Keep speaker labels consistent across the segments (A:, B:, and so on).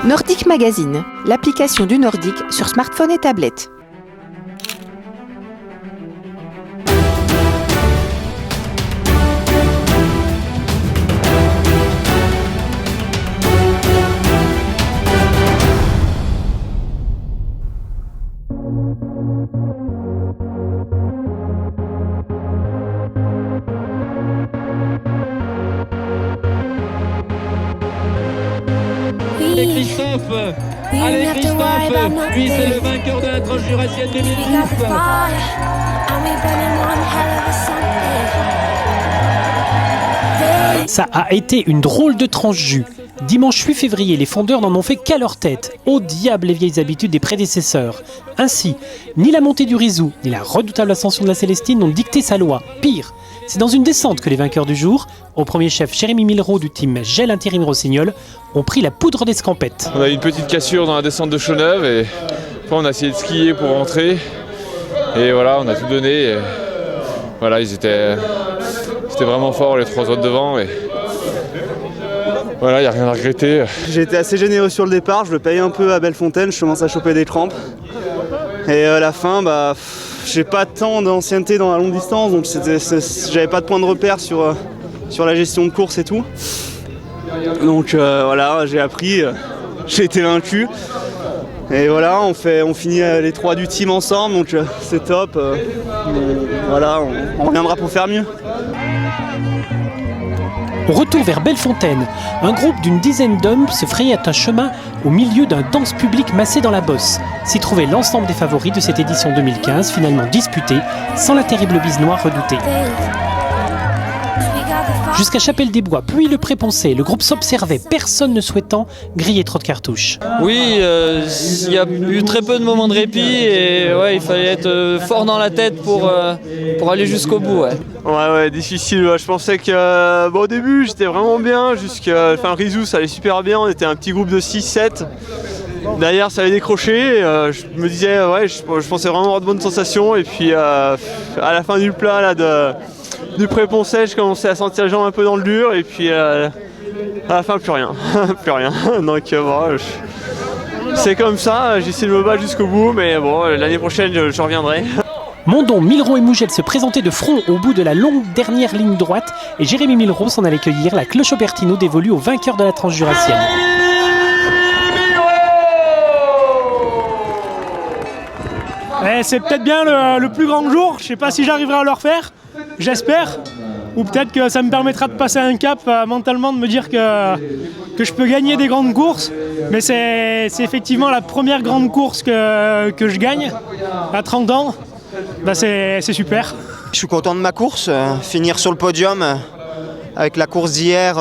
A: Nordic Magazine, l'application du Nordic sur smartphone et tablette.
B: Christophe, allez Christophe, lui c'est le vainqueur de la tranche jurassienne 2010.
C: Ça a été une drôle de tranche jus. Dimanche 8 février, les fondeurs n'en ont fait qu'à leur tête. Au diable les vieilles habitudes des prédécesseurs. Ainsi, ni la montée du Rizou, ni la redoutable ascension de la Célestine n'ont dicté sa loi. Pire, c'est dans une descente que les vainqueurs du jour, au premier chef Jérémy Millerot du team Gel Intérim Rossignol, ont pris la poudre d'escampette.
D: On a eu une petite cassure dans la descente de Chaux-Neuve et après on a essayé de skier pour rentrer. Et voilà, on a tout donné. Et voilà, c'était vraiment fort les trois autres devant. Et voilà, il n'y a rien à regretter.
E: J'ai été assez généreux sur le départ, je le paye un peu à Bellefontaine, je commence à choper des crampes. Et à la fin, j'ai pas tant d'ancienneté dans la longue distance, donc j'avais pas de point de repère sur la gestion de course et tout. Donc voilà, j'ai appris, j'ai été vaincu. Et voilà, on finit les trois du team ensemble, donc c'est top. Voilà, on reviendra pour faire mieux.
C: Au retour vers Bellefontaine, un groupe d'une dizaine d'hommes se frayait un chemin au milieu d'un dense public massé dans la bosse. S'y trouvait l'ensemble des favoris de cette édition 2015, finalement disputée, sans la terrible bise noire redoutée. Jusqu'à Chapelle-des-Bois, puis le Pré-Poncet, le groupe s'observait, personne ne souhaitant griller trop de cartouches.
F: Oui, il y a eu très peu de moments de répit et ouais, il fallait être fort dans la tête pour aller jusqu'au bout.
E: Ouais, difficile. Je pensais que au début j'étais vraiment bien, le Rizou ça allait super bien, on était un petit groupe de 6-7. Derrière ça avait décroché, je me disais je pensais vraiment avoir de bonnes sensations et puis à la fin du plat là, du Pré-Poncet, je commençais à sentir les jambes un peu dans le dur et puis à la fin plus rien. Plus rien. Donc c'est comme ça, j'essaie de me battre jusqu'au bout, mais bon, l'année prochaine je reviendrai.
C: Mondon, Millerot et Mougel se présentaient de front au bout de la longue dernière ligne droite et Jérémy Millerot s'en allait cueillir la cloche au Bertino dévolue au vainqueur de la tranche jurassienne.
G: C'est peut-être bien le plus grand jour, je sais pas si j'arriverai à le refaire, j'espère. Ou peut-être que ça me permettra de passer un cap mentalement, de me dire que je peux gagner des grandes courses. Mais c'est effectivement la première grande course que je gagne à 30 ans. C'est super.
H: Je suis content de ma course, finir sur le podium avec la course d'hier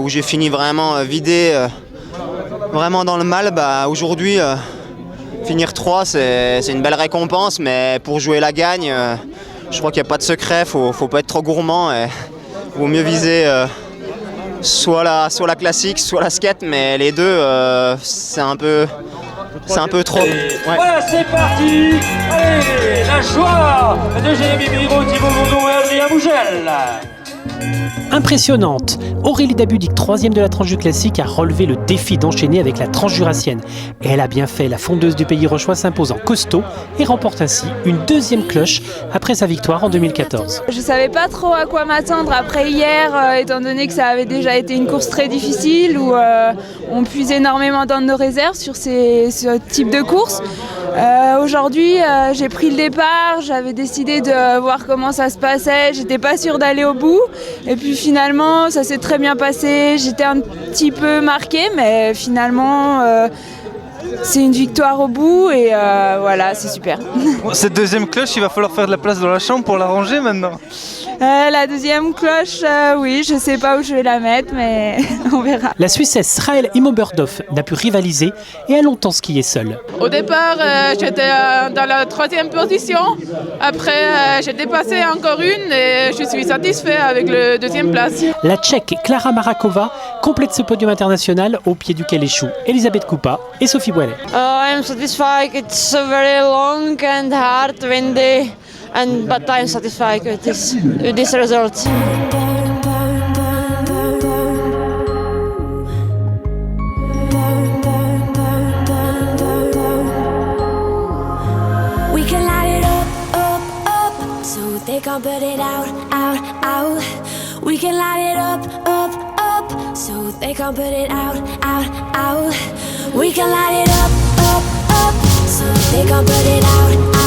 H: où j'ai fini vraiment vidé, vraiment dans le mal. Aujourd'hui, finir 3, c'est une belle récompense, mais pour jouer la gagne, je crois qu'il n'y a pas de secret, faut pas être trop gourmand. Il vaut mieux viser soit la classique, soit la skate, mais les deux, c'est un peu trop.
B: Ouais. Voilà, c'est parti. Allez, la joie de Jérémy Millerot, Thibaut Mondon et Adrien Mougel.
C: Impressionnante, Aurélie Dabudic, 3e de la tranche du classique, a relevé le défi d'enchaîner avec la tranche jurassienne. Et elle a bien fait, la fondeuse du pays rochois s'impose en costaud et remporte ainsi une deuxième cloche après sa victoire en 2014.
I: Je savais pas trop à quoi m'attendre après hier, étant donné que ça avait déjà été une course très difficile où on puise énormément dans nos réserves sur ce type de course. Aujourd'hui, j'ai pris le départ, j'avais décidé de voir comment ça se passait, j'étais pas sûre d'aller au bout. Et puis finalement, ça s'est très bien passé, j'étais un petit peu marquée, mais finalement, c'est une victoire au bout et voilà, c'est super.
J: Cette deuxième cloche, il va falloir faire de la place dans la chambre pour la ranger maintenant.
I: La deuxième cloche, oui, je sais pas où je vais la mettre, mais on verra.
C: La Suissesse Rahel Immoberdorf n'a pu rivaliser et a longtemps skié seule.
K: Au départ, j'étais dans la 3e position. Après, j'ai dépassé encore une et je suis satisfait avec le 2e place.
C: La Tchèque Klara Marakova complète ce podium international au pied duquel échouent Elisabeth Koupa et Sophie Boilet.
L: I'm satisfied. It's very long and hard, windy. But I'm satisfied with this result.
M: can't put it out, out, out. We can light it up, up, up, so they can't put it out, out.